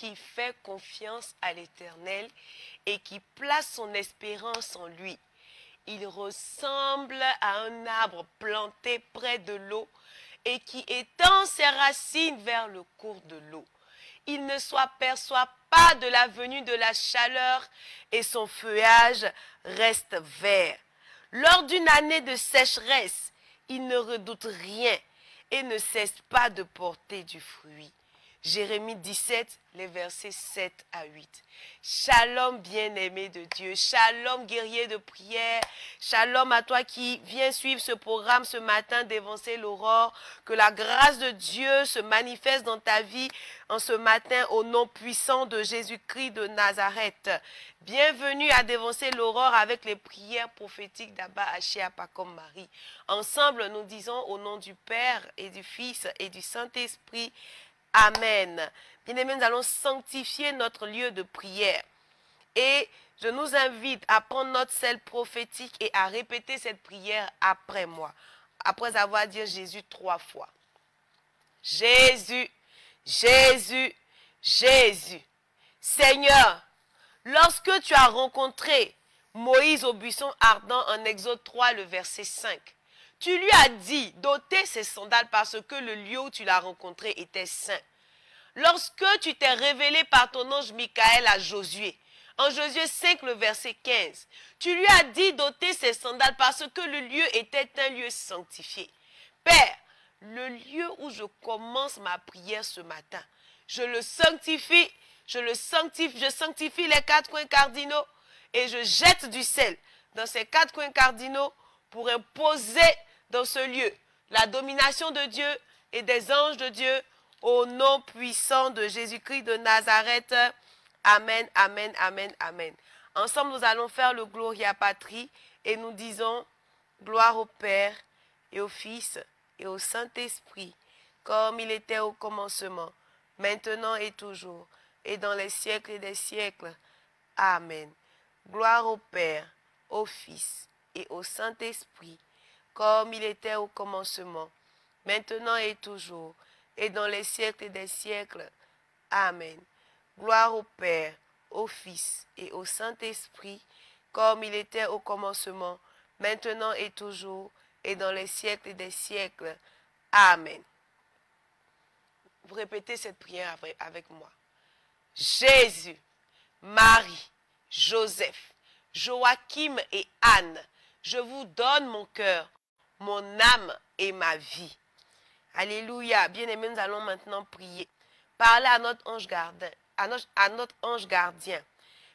qui fait confiance à l'Éternel et qui place son espérance en lui. Il ressemble à un arbre planté près de l'eau et qui étend ses racines vers le cours de l'eau. Il ne s'aperçoit pas de la venue de la chaleur et son feuillage reste vert. Lors d'une année de sécheresse, il ne redoute rien et ne cesse pas de porter du fruit. Jérémie 17, les versets 7 à 8. Shalom bien-aimé de Dieu, shalom guerrier de prière, shalom à toi qui viens suivre ce programme ce matin d'Évancer l'aurore. Que la grâce de Dieu se manifeste dans ta vie en ce matin au nom puissant de Jésus-Christ de Nazareth. Bienvenue à Dévancer l'aurore avec les prières prophétiques d'Abba Achia Pakom Marie. Ensemble, nous disons au nom du Père et du Fils et du Saint-Esprit. Amen. Bien-aimés, nous allons sanctifier notre lieu de prière. Et je nous invite à prendre notre sel prophétique et à répéter cette prière après moi. Après avoir dit Jésus 3 fois. Jésus, Jésus, Jésus. Seigneur, lorsque tu as rencontré Moïse au buisson ardent en Exode 3, le verset 5, tu lui as dit d'ôter ses sandales parce que le lieu où tu l'as rencontré était saint. Lorsque tu t'es révélé par ton ange Michael à Josué, en Josué 5, le verset 15, tu lui as dit d'ôter ses sandales parce que le lieu était un lieu sanctifié. Père, le lieu où je commence ma prière ce matin, je le sanctifie, je sanctifie les 4 coins cardinaux et je jette du sel dans ces 4 coins cardinaux pour imposer dans ce lieu la domination de Dieu et des anges de Dieu au nom puissant de Jésus-Christ de Nazareth. Amen, amen, amen, amen. Ensemble, nous allons faire le Gloria Patri et nous disons gloire au Père et au Fils et au Saint-Esprit, comme il était au commencement, maintenant et toujours, et dans les siècles des siècles. Amen. Gloire au Père, au Fils et au Saint-Esprit, comme il était au commencement, maintenant et toujours, et dans les siècles des siècles. Amen. Gloire au Père, au Fils et au Saint-Esprit, comme il était au commencement, maintenant et toujours, et dans les siècles des siècles. Amen. Vous répétez cette prière avec moi. Jésus, Marie, Joseph, Joachim et Anne, je vous donne mon cœur, mon âme et ma vie. Alléluia. Bien-aimés, nous allons maintenant prier. Parlez à notre ange gardien. À notre ange gardien.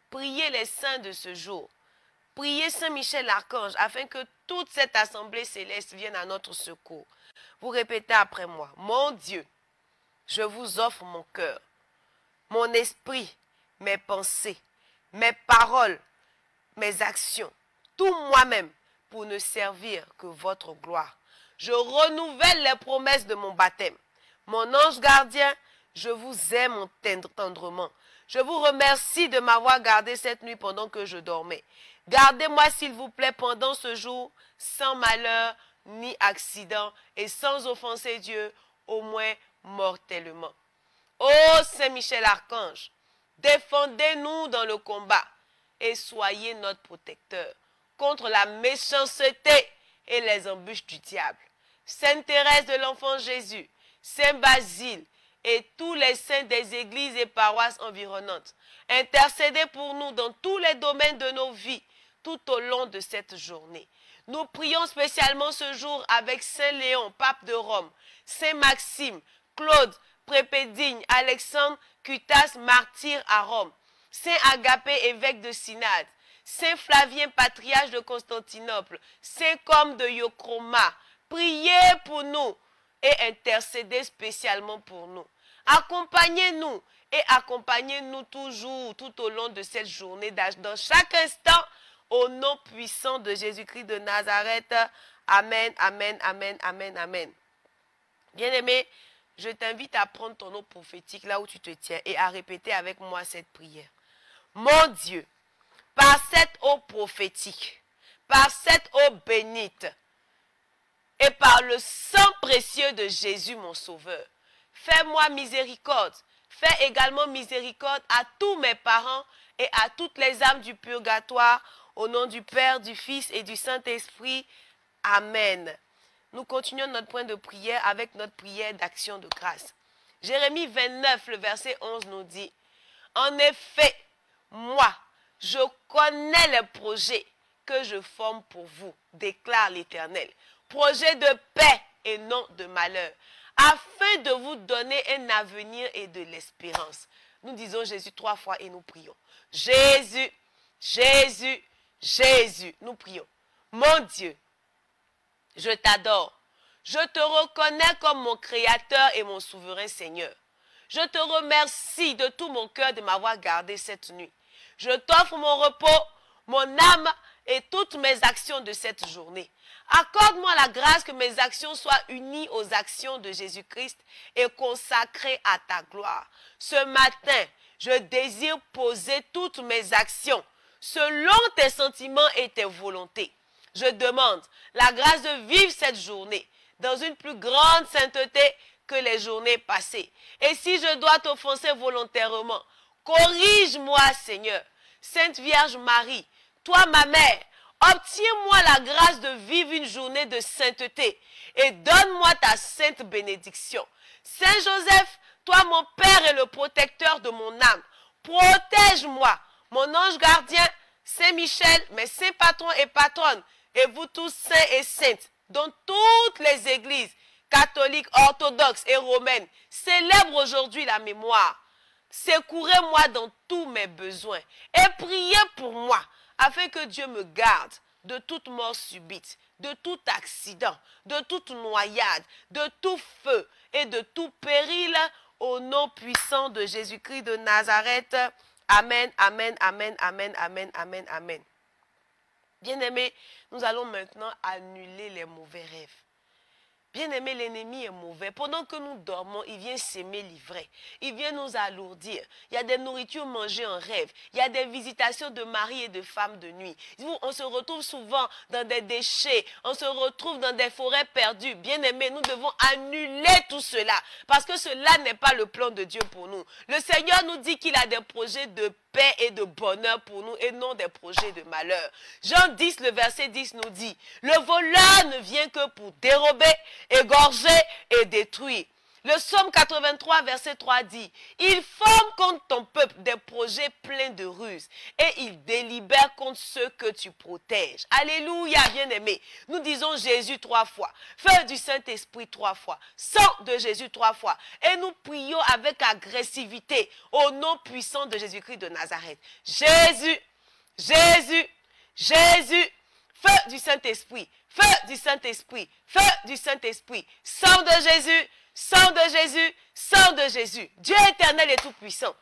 Priez les saints de ce jour. Priez Saint Michel l'Archange afin que toute cette assemblée céleste vienne à notre secours. Vous répétez après moi. Mon Dieu, je vous offre mon cœur, mon esprit, mes pensées, mes paroles, mes actions, tout moi-même pour ne servir que votre gloire. Je renouvelle les promesses de mon baptême. Mon ange gardien, je vous aime tendrement. Je vous remercie de m'avoir gardé cette nuit pendant que je dormais. Gardez-moi s'il vous plaît pendant ce jour, sans malheur ni accident et sans offenser Dieu, au moins mortellement. Ô Saint Michel Archange, défendez-nous dans le combat et soyez notre protecteur contre la méchanceté et les embûches du diable. Sainte Thérèse de l'Enfant Jésus, Saint Basile et tous les saints des églises et paroisses environnantes, intercédez pour nous dans tous les domaines de nos vies tout au long de cette journée. Nous prions spécialement ce jour avec Saint Léon, pape de Rome, Saint Maxime, Claude, Prépédigne, Alexandre, Cutas, martyr à Rome, Saint Agapé, évêque de Synade, Saint Flavien, patriarche de Constantinople, Saint Comme de Yocroma, priez pour nous et intercédez spécialement pour nous. Accompagnez-nous et accompagnez-nous toujours tout au long de cette journée, dans chaque instant, au nom puissant de Jésus-Christ de Nazareth. Amen, amen, amen, amen, amen. Bien-aimé, je t'invite à prendre ton eau prophétique là où tu te tiens et à répéter avec moi cette prière. Mon Dieu, par cette eau prophétique, par cette eau bénite et par le sang précieux de Jésus mon Sauveur, fais-moi miséricorde Fais également miséricorde à tous mes parents et à toutes les âmes du purgatoire, au nom du Père, du Fils et du Saint-Esprit. Amen. Nous continuons notre point de prière avec notre prière d'action de grâce. Jérémie 29, le verset 11 nous dit, « En effet, moi, je connais les projets que je forme pour vous, déclare l'Éternel. Projet de paix et non de malheur, afin de vous donner un avenir et de l'espérance. » Nous disons Jésus 3 fois et nous prions. Jésus, Jésus, Jésus. Nous prions. Mon Dieu, je t'adore. Je te reconnais comme mon Créateur et mon souverain Seigneur. Je te remercie de tout mon cœur de m'avoir gardé cette nuit. Je t'offre mon repos, mon âme et toutes mes actions de cette journée. Accorde-moi la grâce que mes actions soient unies aux actions de Jésus-Christ et consacrées à ta gloire. Ce matin, je désire poser toutes mes actions selon tes sentiments et tes volontés. Je demande la grâce de vivre cette journée dans une plus grande sainteté que les journées passées. Et si je dois t'offenser volontairement, corrige-moi, Seigneur. Sainte Vierge Marie, toi ma mère, obtiens-moi la grâce de vivre une journée de sainteté et donne-moi ta sainte bénédiction. Saint Joseph, toi mon Père et le protecteur de mon âme, protège-moi, mon ange gardien, Saint Michel, mes saints patrons et patronnes, et vous tous saints et saintes, dont toutes les églises catholiques, orthodoxes et romaines célèbrent aujourd'hui la mémoire. Secourez-moi dans tous mes besoins et priez pour moi, afin que Dieu me garde de toute mort subite, de tout accident, de toute noyade, de tout feu et de tout péril, au nom puissant de Jésus-Christ de Nazareth. Amen, amen, amen, amen, amen, amen, amen. Bien-aimés, nous allons maintenant annuler les mauvais rêves. Bien-aimé, l'ennemi est mauvais. Pendant que nous dormons, il vient s'aimer l'ivraie. Il vient nous alourdir. Il y a des nourritures mangées en rêve. Il y a des visitations de mari et de femmes de nuit. On se retrouve souvent dans des déchets. On se retrouve dans des forêts perdues. Bien-aimé, nous devons annuler tout cela. Parce que cela n'est pas le plan de Dieu pour nous. Le Seigneur nous dit qu'il a des projets de paix et de bonheur pour nous et non des projets de malheur. Jean 10, le verset 10 nous dit, « Le voleur ne vient que pour dérober, égorger et détruire. » Le psaume 83, verset 3 dit, « Il forme contre ton peuple des projets pleins de ruses et il délibère contre ceux que tu protèges. » Alléluia, bien-aimé. Nous disons Jésus 3 fois, feu du Saint-Esprit 3 fois, sang de Jésus 3 fois. Et nous prions avec agressivité au nom puissant de Jésus-Christ de Nazareth. Jésus, Jésus, Jésus, feu du Saint-Esprit, feu du Saint-Esprit, feu du Saint-Esprit, sang de Jésus, sang de Jésus, sang de Jésus. Dieu éternel et tout-puissant,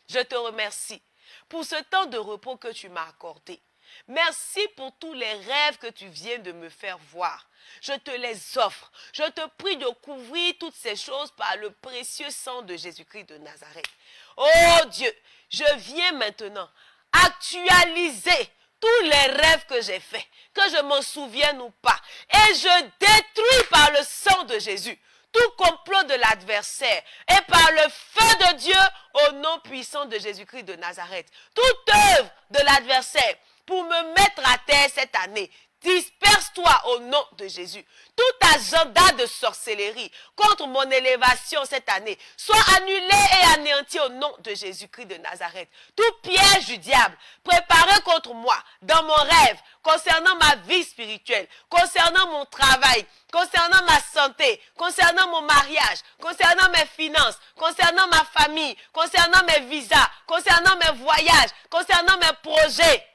je te remercie pour ce temps de repos que tu m'as accordé. Merci pour tous les rêves que tu viens de me faire voir. Je te les offre. Je te prie de couvrir toutes ces choses par le précieux sang de Jésus-Christ de Nazareth. Oh Dieu, je viens maintenant actualiser tous les rêves que j'ai faits, que je m'en souvienne ou pas. Et je détruis par le sang de Jésus tout complot de l'adversaire et par le feu de Dieu au nom puissant de Jésus-Christ de Nazareth. Toute œuvre de l'adversaire pour me mettre à terre cette année, disperse-toi au nom de Jésus. Tout agenda de sorcellerie contre mon élévation cette année soit annulé et anéanti au nom de Jésus-Christ de Nazareth. Tout piège du diable préparé contre moi dans mon rêve, concernant ma vie spirituelle, concernant mon travail, concernant ma santé, concernant mon mariage, concernant mes finances, concernant ma famille, concernant mes visas, concernant mes voyages, concernant mes projets,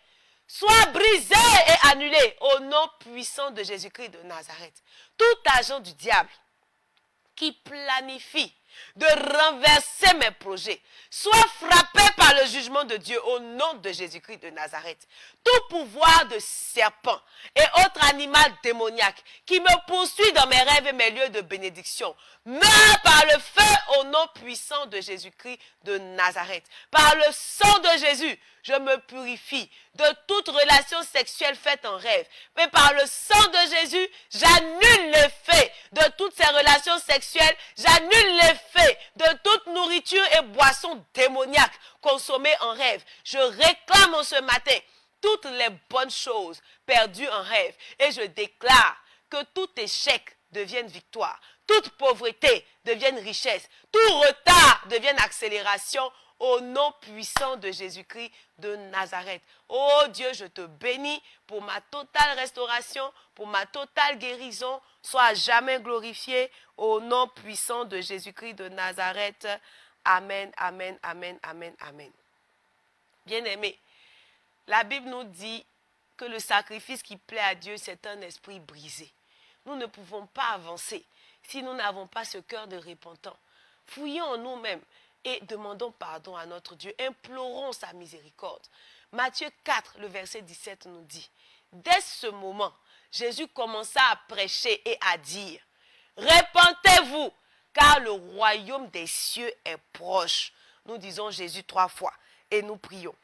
soit brisé et annulé au nom puissant de Jésus-Christ de Nazareth. Tout agent du diable qui planifie de renverser mes projets soit frappé par le jugement de Dieu au nom de Jésus-Christ de Nazareth. Tout pouvoir de serpent et autre animal démoniaque qui me poursuit dans mes rêves et mes lieux de bénédiction meurt par le feu au nom puissant de Jésus-Christ de Nazareth. Par le sang de Jésus, je me purifie de toute relation sexuelle faite en rêve. Mais par le sang de Jésus, j'annule l'effet de de toutes ces relations sexuelles. J'annule l'effet de toute nourriture et boisson démoniaque consommée en rêve. Je réclame en ce matin toutes les bonnes choses perdues en rêve. Et je déclare que tout échec devienne victoire. Toute pauvreté devienne richesse. Tout retard devienne accélération au nom puissant de Jésus-Christ de Nazareth. Oh Dieu, je te bénis pour ma totale restauration, pour ma totale guérison. Sois à jamais glorifié au nom puissant de Jésus-Christ de Nazareth. Amen, amen, amen, amen, amen. Bien-aimés, la Bible nous dit que le sacrifice qui plaît à Dieu, c'est un esprit brisé. Nous ne pouvons pas avancer si nous n'avons pas ce cœur de repentant. Fouillons en nous-mêmes et demandons pardon à notre Dieu. Implorons sa miséricorde. Matthieu 4, le verset 17 nous dit, dès ce moment, Jésus commença à prêcher et à dire, repentez-vous, car le royaume des cieux est proche. Nous disons Jésus 3 fois et nous prions.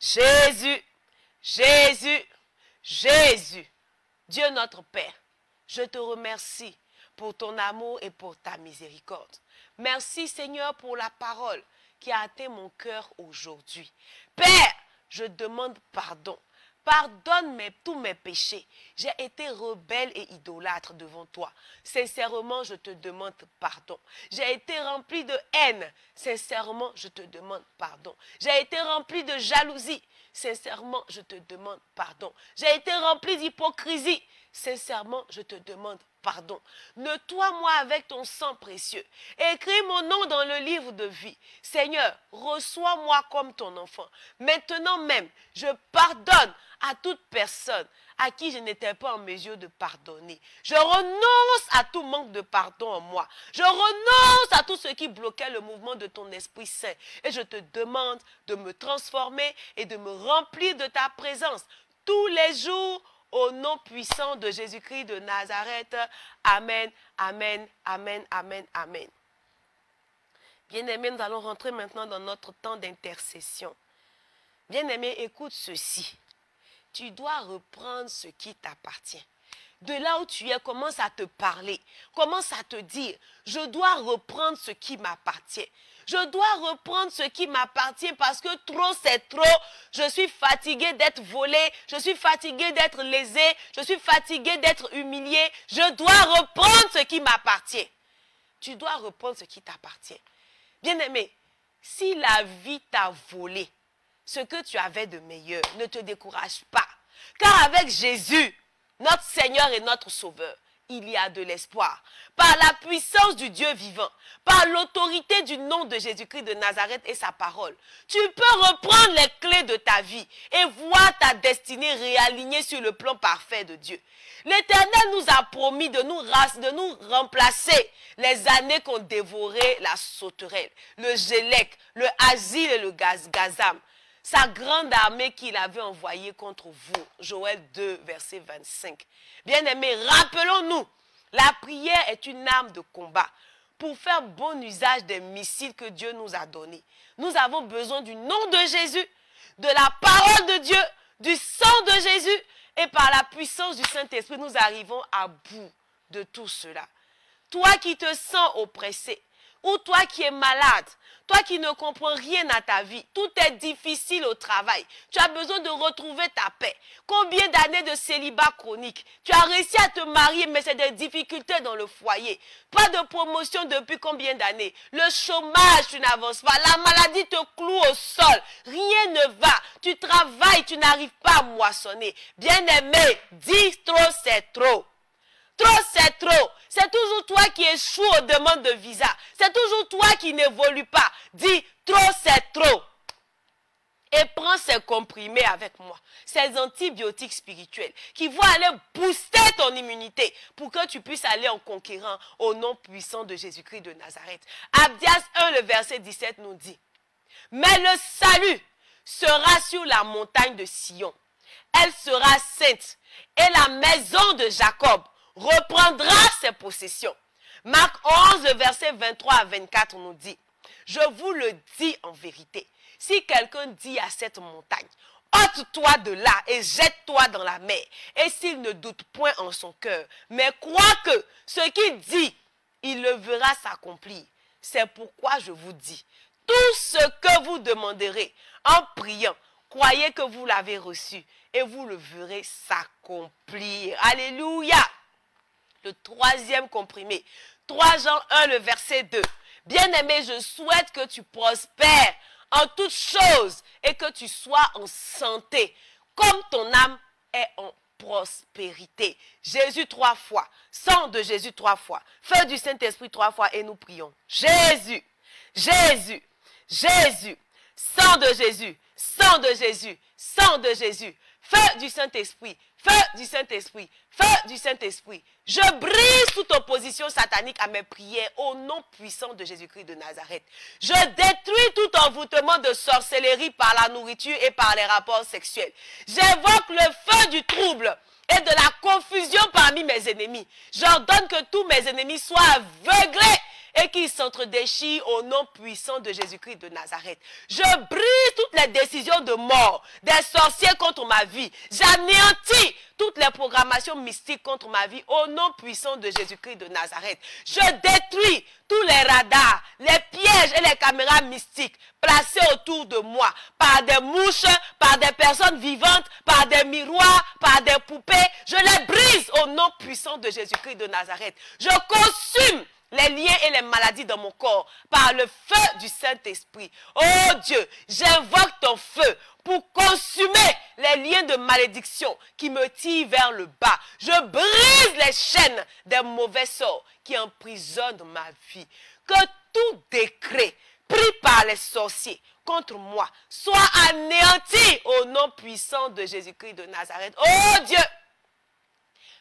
Jésus, Jésus, Jésus, Dieu notre Père, je te remercie pour ton amour et pour ta miséricorde. Merci Seigneur pour la parole qui a atteint mon cœur aujourd'hui. Père, je demande pardon. Pardonne tous mes péchés. J'ai été rebelle et idolâtre devant toi. Sincèrement, je te demande pardon. J'ai été rempli de haine. Sincèrement, je te demande pardon. J'ai été rempli de jalousie. Sincèrement, je te demande pardon. J'ai été rempli d'hypocrisie. Sincèrement, je te demande pardon. Nettoie-moi avec ton sang précieux. Écris mon nom dans le livre de vie. Seigneur, reçois-moi comme ton enfant. Maintenant même, je pardonne à toute personne à qui je n'étais pas en mesure de pardonner. Je renonce à tout manque de pardon en moi. Je renonce à tout ce qui bloquait le mouvement de ton Esprit Saint. Et je te demande de me transformer et de me remplir de ta présence tous les jours. Au nom puissant de Jésus-Christ de Nazareth. Amen, amen, amen, amen, amen. Bien-aimés, nous allons rentrer maintenant dans notre temps d'intercession. Bien-aimé, écoute ceci. Tu dois reprendre ce qui t'appartient. De là où tu es, commence à te parler. Commence à te dire, je dois reprendre ce qui m'appartient. Je dois reprendre ce qui m'appartient parce que trop c'est trop. Je suis fatigué d'être volé. Je suis fatigué d'être lésé. Je suis fatigué d'être humilié. Je dois reprendre ce qui m'appartient. Tu dois reprendre ce qui t'appartient. Bien-aimé, si la vie t'a volé ce que tu avais de meilleur, ne te décourage pas. Car avec Jésus, notre Seigneur et notre Sauveur, il y a de l'espoir. Par la puissance du Dieu vivant, par l'autorité du nom de Jésus-Christ de Nazareth et sa parole, tu peux reprendre les clés de ta vie et voir ta destinée réalignée sur le plan parfait de Dieu. L'Éternel nous a promis de nous remplacer les années qu'on dévorait la sauterelle, le gélec, le asile et le gazam. Sa grande armée qu'il avait envoyée contre vous. Joël 2, verset 25. Bien-aimés, rappelons-nous, la prière est une arme de combat pour faire bon usage des missiles que Dieu nous a donnés. Nous avons besoin du nom de Jésus, de la parole de Dieu, du sang de Jésus et par la puissance du Saint-Esprit, nous arrivons à bout de tout cela. Toi qui te sens oppressé, ou toi qui es malade, toi qui ne comprends rien à ta vie, tout est difficile au travail, tu as besoin de retrouver ta paix. Combien d'années de célibat chronique? Tu as réussi à te marier, mais c'est des difficultés dans le foyer. Pas de promotion depuis combien d'années? Le chômage, tu n'avances pas. La maladie te cloue au sol. Rien ne va. Tu travailles, tu n'arrives pas à moissonner. Bien-aimé, dis trop, c'est trop. Trop, c'est trop. C'est toujours toi qui échoues aux demandes de visa. C'est toujours toi qui n'évolue pas. Dis, trop, c'est trop. Et prends ces comprimés avec moi. Ces antibiotiques spirituels qui vont aller booster ton immunité pour que tu puisses aller en conquérant au nom puissant de Jésus-Christ de Nazareth. Abdias 1, le verset 17 nous dit, mais le salut sera sur la montagne de Sion. Elle sera sainte et la maison de Jacob reprendra ses possessions. Marc 11, verset 23 à 24 nous dit, je vous le dis en vérité, si quelqu'un dit à cette montagne, ôte-toi de là et jette-toi dans la mer. Et s'il ne doute point en son cœur, mais croit que ce qu'il dit, il le verra s'accomplir. C'est pourquoi je vous dis, tout ce que vous demanderez en priant, croyez que vous l'avez reçu et vous le verrez s'accomplir. Alléluia. Le troisième comprimé, 3 Jean 1, le verset 2. Bien-aimé, je souhaite que tu prospères en toutes choses et que tu sois en santé, comme ton âme est en prospérité. Jésus 3 fois, sang de Jésus 3 fois, feu du Saint-Esprit 3 fois et nous prions. Jésus, Jésus, Jésus, sang de Jésus, sang de Jésus, sang de Jésus, feu du Saint-Esprit, feu du Saint-Esprit, feu du Saint-Esprit. Je brise toute opposition satanique à mes prières au nom puissant de Jésus-Christ de Nazareth. Je détruis tout envoûtement de sorcellerie par la nourriture et par les rapports sexuels. J'invoque le feu du trouble et de la confusion parmi mes ennemis. J'ordonne que tous mes ennemis soient aveuglés et qu'ils s'entre-déchirent au nom puissant de Jésus-Christ de Nazareth. Je brise toutes les décisions de mort des sorciers contre ma vie. J'anéantis toutes les programmations mystiques contre ma vie au nom puissant de Jésus-Christ de Nazareth. Je détruis tous les radars, les pièges et les caméras mystiques placés autour de moi par des mouches, par des personnes vivantes, par des miroirs, par des poupées. Je les brise au nom puissant de Jésus-Christ de Nazareth. Je consume les liens et les maladies dans mon corps par le feu du Saint-Esprit. Oh Dieu, j'invoque ton feu pour consumer les liens de malédiction qui me tirent vers le bas. Je brise les chaînes des mauvais sorts qui emprisonnent ma vie. Que tout décret pris par les sorciers contre moi soit anéanti au nom puissant de Jésus-Christ de Nazareth. Oh Dieu,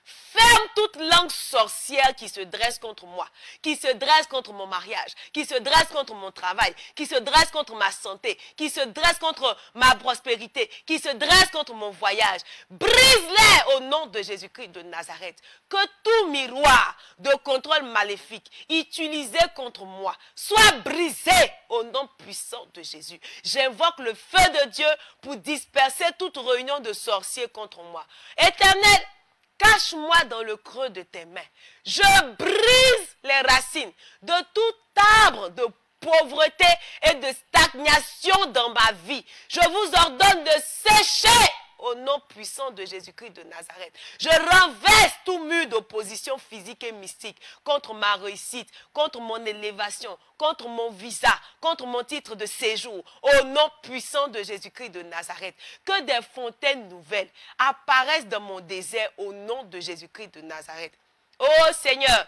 ferme toute langue sorcière qui se dresse contre moi, qui se dresse contre mon mariage, qui se dresse contre mon travail, qui se dresse contre ma santé, qui se dresse contre ma prospérité, qui se dresse contre mon voyage. Brise-les au nom de Jésus-Christ de Nazareth. Que tout miroir de contrôle maléfique utilisé contre moi soit brisé au nom puissant de Jésus. J'invoque le feu de Dieu pour disperser toute réunion de sorciers contre moi. Éternel, cache-moi dans le creux de tes mains. Je brise les racines de tout arbre de pauvreté et de stagnation dans ma vie. Je vous ordonne de sécher au nom puissant de Jésus-Christ de Nazareth. Je renverse tout mur d'opposition physique et mystique contre ma réussite, contre mon élévation, contre mon visa, contre mon titre de séjour, au nom puissant de Jésus-Christ de Nazareth. Que des fontaines nouvelles apparaissent dans mon désert au nom de Jésus-Christ de Nazareth. Oh Seigneur,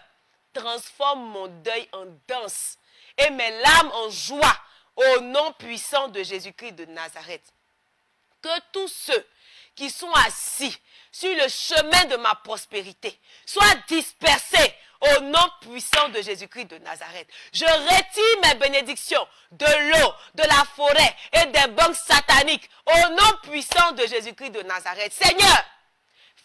transforme mon deuil en danse et mes larmes en joie au nom puissant de Jésus-Christ de Nazareth. Que tous ceux qui sont assis sur le chemin de ma prospérité soient dispersés au nom puissant de Jésus-Christ de Nazareth. Je retire mes bénédictions de l'eau, de la forêt et des banques sataniques au nom puissant de Jésus-Christ de Nazareth. Seigneur,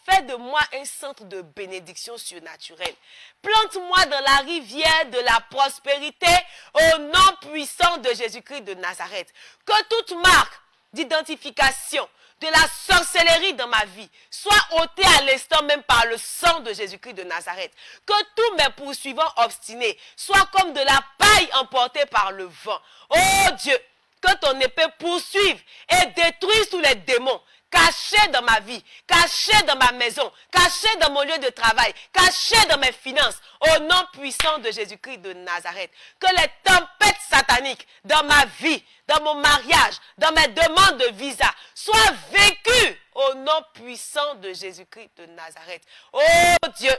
fais de moi un centre de bénédiction surnaturelle. Plante-moi dans la rivière de la prospérité au nom puissant de Jésus-Christ de Nazareth. Que toute marque d'identification de la sorcellerie dans ma vie soit ôtée à l'instant même par le sang de Jésus-Christ de Nazareth. Que tous mes poursuivants obstinés soient comme de la paille emportée par le vent. Oh Dieu, que ton épée poursuive et détruise tous les démons cachés dans ma vie, cachés dans ma maison, cachés dans mon lieu de travail, cachés dans mes finances, au nom puissant de Jésus-Christ de Nazareth. Que les tempêtes sataniques dans ma vie, dans mon mariage, dans mes demandes de visa, soient vécues au nom puissant de Jésus-Christ de Nazareth. Oh Dieu,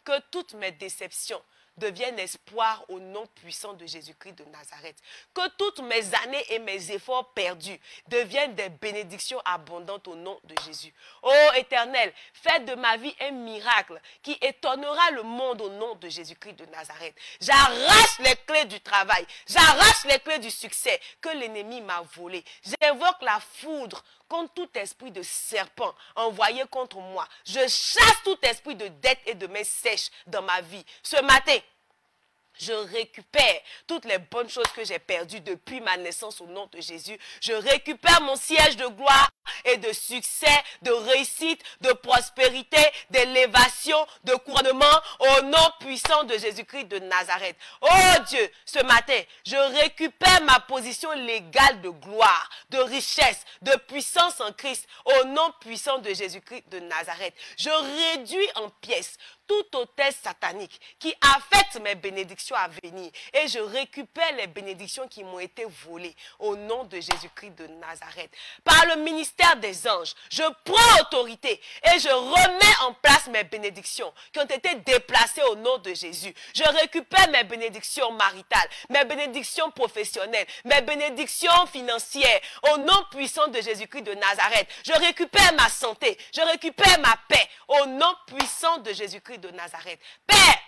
que toutes mes déceptions deviennent espoir au nom puissant de Jésus-Christ de Nazareth. Que toutes mes années et mes efforts perdus deviennent des bénédictions abondantes au nom de Jésus. Oh Éternel, fais de ma vie un miracle qui étonnera le monde au nom de Jésus-Christ de Nazareth. J'arrache les clés du travail, j'arrache les clés du succès que l'ennemi m'a volé. J'invoque la foudre contre tout esprit de serpent envoyé contre moi. Je chasse tout esprit de dette et de main sèche dans ma vie. Ce matin, je récupère toutes les bonnes choses que j'ai perdues depuis ma naissance au nom de Jésus. Je récupère mon siège de gloire et de succès, de réussite, de prospérité, d'élévation, de couronnement au nom puissant de Jésus-Christ de Nazareth. Oh Dieu, ce matin, je récupère ma position légale de gloire, de richesse, de puissance en Christ au nom puissant de Jésus-Christ de Nazareth. Je réduis en pièces toute hôtesse satanique qui affecte mes bénédictions à venir et je récupère les bénédictions qui m'ont été volées au nom de Jésus-Christ de Nazareth. Par le ministère des anges, je prends autorité et je remets en place mes bénédictions qui ont été déplacées au nom de Jésus. Je récupère mes bénédictions maritales, mes bénédictions professionnelles, mes bénédictions financières au nom puissant de Jésus-Christ de Nazareth. Je récupère ma santé, je récupère ma paix au nom puissant de Jésus-Christ de Nazareth. Père,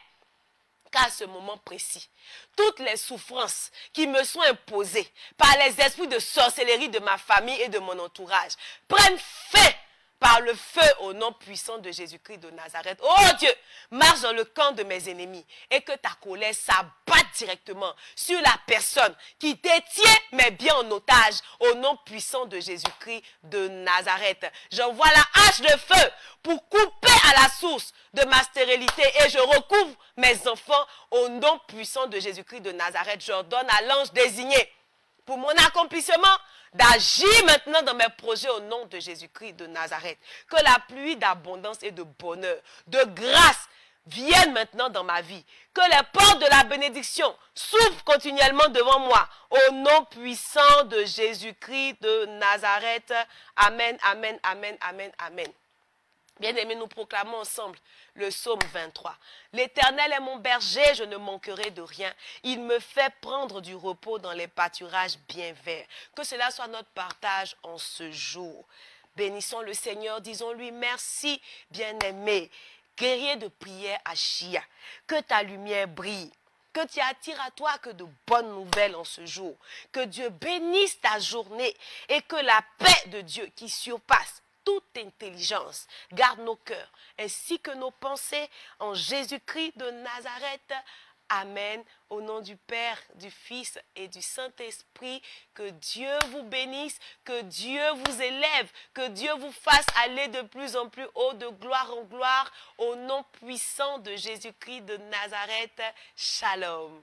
qu'à ce moment précis, toutes les souffrances qui me sont imposées par les esprits de sorcellerie de ma famille et de mon entourage prennent fin par le feu au nom puissant de Jésus-Christ de Nazareth. Oh Dieu, marche dans le camp de mes ennemis et que ta colère s'abatte directement sur la personne qui détient mes biens en otage au nom puissant de Jésus-Christ de Nazareth. J'envoie la hache de feu pour couper à la source de ma stérilité et je recouvre mes enfants au nom puissant de Jésus-Christ de Nazareth. J'ordonne à l'ange désigné pour mon accomplissement d'agir maintenant dans mes projets au nom de Jésus-Christ de Nazareth. Que la pluie d'abondance et de bonheur, de grâce vienne maintenant dans ma vie. Que les portes de la bénédiction s'ouvrent continuellement devant moi. Au nom puissant de Jésus-Christ de Nazareth. Amen, amen, amen, amen, amen. Bien-aimés, nous proclamons ensemble le psaume 23. L'Éternel est mon berger, je ne manquerai de rien. Il me fait prendre du repos dans les pâturages bien verts. Que cela soit notre partage en ce jour. Bénissons le Seigneur, disons-lui merci, bien-aimé. Guerrier de prière à Chia, que ta lumière brille. Que tu attires à toi que de bonnes nouvelles en ce jour. Que Dieu bénisse ta journée et que la paix de Dieu qui surpasse toute intelligence garde nos cœurs ainsi que nos pensées en Jésus-Christ de Nazareth. Amen. Au nom du Père, du Fils et du Saint-Esprit, que Dieu vous bénisse, que Dieu vous élève, que Dieu vous fasse aller de plus en plus haut, de gloire en gloire, au nom puissant de Jésus-Christ de Nazareth. Shalom.